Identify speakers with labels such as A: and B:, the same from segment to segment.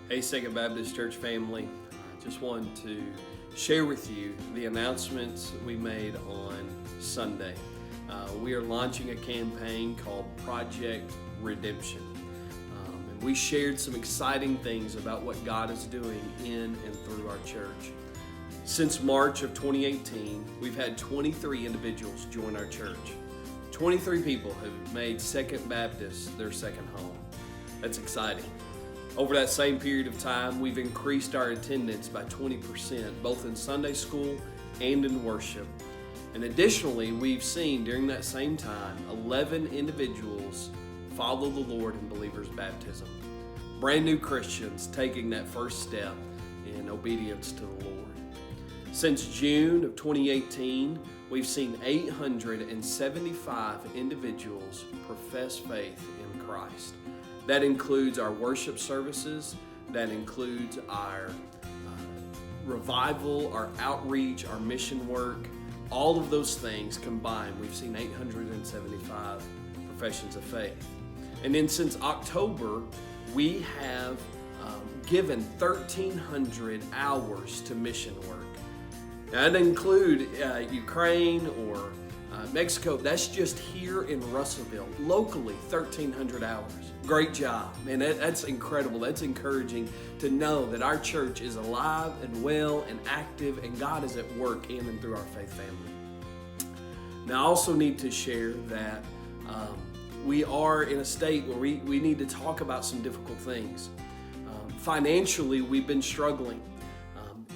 A: Hey, Second Baptist Church family, I just wanted to share with you the announcements we made on Sunday. We are launching a campaign called Project Redemption. And we shared some exciting things about what God is doing in and through our church. Since March of 2018, we've had 23 individuals join our church. 23 people have made Second Baptist their second home. That's exciting. Over that same period of time, we've increased our attendance by 20%, both in Sunday school and in worship. And additionally, we've seen during that same time, 11 individuals follow the Lord in believers' baptism. Brand new Christians taking that first step in obedience to the Lord. Since June of 2018, we've seen 875 individuals profess faith in Christ. That includes our worship services, that includes our revival, our outreach, our mission work. All of those things combined, we've seen 875 professions of faith. And then since October, we have given 1,300 hours to mission work. Now, that doesn't include Ukraine or Mexico. That's just here in Russellville, locally, 1,300 hours. Great job, man. That's incredible. That's encouraging to know that our church is alive and well and active, and God is at work in and through our faith family. Now, I also need to share that we are in a state where we need to talk about some difficult things. Financially, we've been struggling.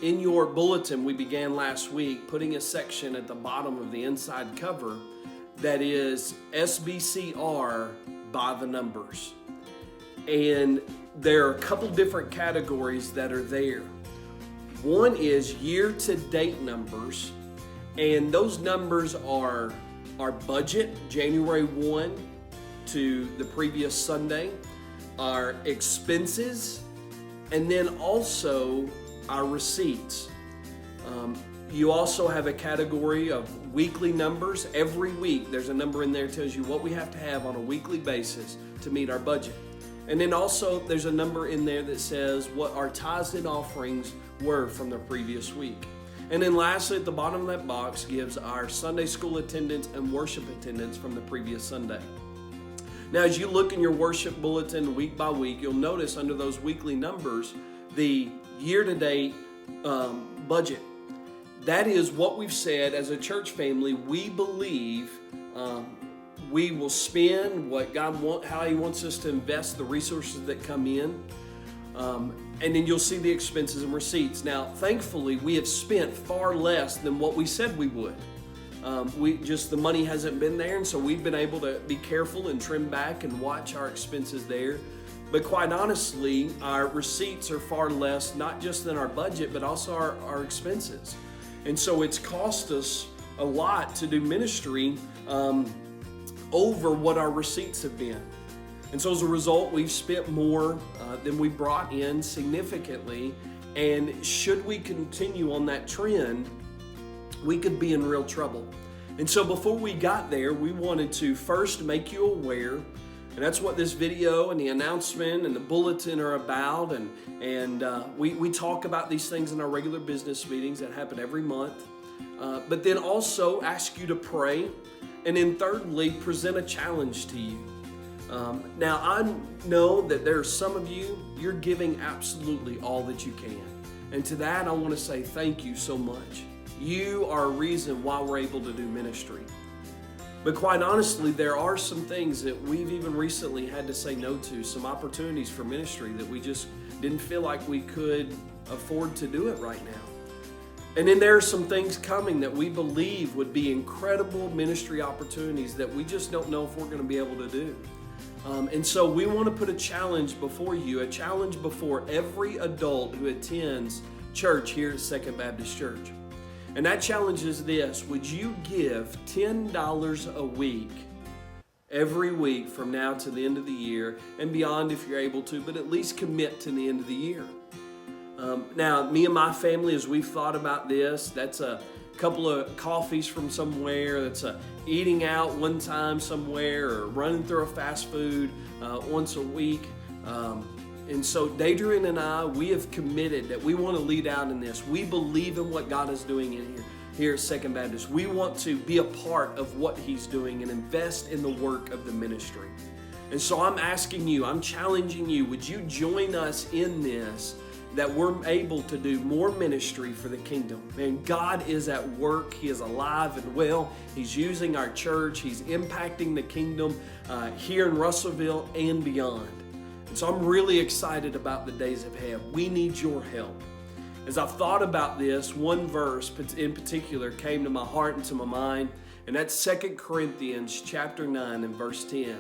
A: In your bulletin, we began last week putting a section at the bottom of the inside cover that is SBCR by the numbers. And there are a couple different categories that are there. One is year-to-date numbers, and those numbers are our budget, January 1 to the previous Sunday, our expenses, and then also our receipts. You also have a category of weekly numbers. Every week there's a number in there that tells you what we have to have on a weekly basis to meet our budget. And then also there's a number in there that says what our tithes and offerings were from the previous week. And then lastly, at the bottom of that box gives our Sunday school attendance and worship attendance from the previous Sunday. Now, as you look in your worship bulletin week by week, you'll notice under those weekly numbers, the year-to-date budget. That is what we've said as a church family. We believe we will spend what God how He wants us to invest the resources that come in. And then you'll see the expenses and receipts. Now, thankfully, we have spent far less than what we said we would. The money hasn't been there, and so we've been able to be careful and trim back and watch our expenses there. But quite honestly, our receipts are far less, not just than our budget, but also our expenses. And so it's cost us a lot to do ministry over what our receipts have been. And so as a result, we've spent more than we brought in significantly. And should we continue on that trend, we could be in real trouble. And so before we got there, we wanted to first make you aware. And that's what this video and the announcement and the bulletin are about. And we talk about these things in our regular business meetings that happen every month. But then also ask you to pray. And then thirdly, present a challenge to you. Now, I know that there are some of you, you're giving absolutely all that you can. And to that, I want to say thank you so much. You are a reason why we're able to do ministry. But quite honestly, there are some things that we've even recently had to say no to, some opportunities for ministry that we just didn't feel like we could afford to do it right now. And then there are some things coming that we believe would be incredible ministry opportunities that we just don't know if we're going to be able to do. And so we want to put a challenge before you, a challenge before every adult who attends church here at Second Baptist Church. And that challenge is this: would you give $10 a week every week from now to the end of the year and beyond if you're able to, but at least commit to the end of the year? Now, me and my family, as we've thought about this, that's a couple of coffees from somewhere, that's a eating out one time somewhere, or running through a fast food once a week. And so Dadrian and I, we have committed that we want to lead out in this. We believe in what God is doing in here at Second Baptist. We want to be a part of what He's doing and invest in the work of the ministry. And so I'm asking you, I'm challenging you, would you join us in this, that we're able to do more ministry for the kingdom? And God is at work. He is alive and well. He's using our church. He's impacting the kingdom here in Russellville and beyond. And so I'm really excited about the days ahead. We need your help. As I've thought about this, one verse in particular came to my heart and to my mind, and that's 2 Corinthians chapter 9 and verse 10.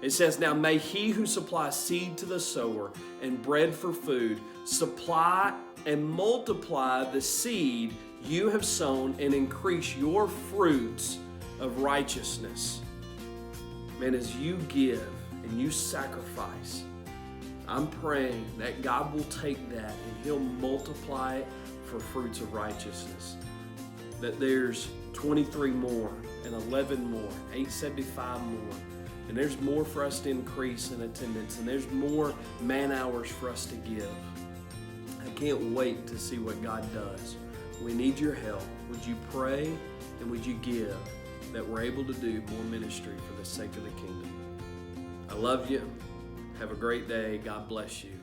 A: It says, "Now may He who supplies seed to the sower and bread for food supply and multiply the seed you have sown and increase your fruits of righteousness." Man, as you give and you sacrifice, I'm praying that God will take that and He'll multiply it for fruits of righteousness. That there's 23 more and 11 more, 875 more. And there's more for us to increase in attendance, and there's more man hours for us to give. I can't wait to see what God does. We need your help. Would you pray and would you give that we're able to do more ministry for the sake of the kingdom? I love you. Have a great day. God bless you.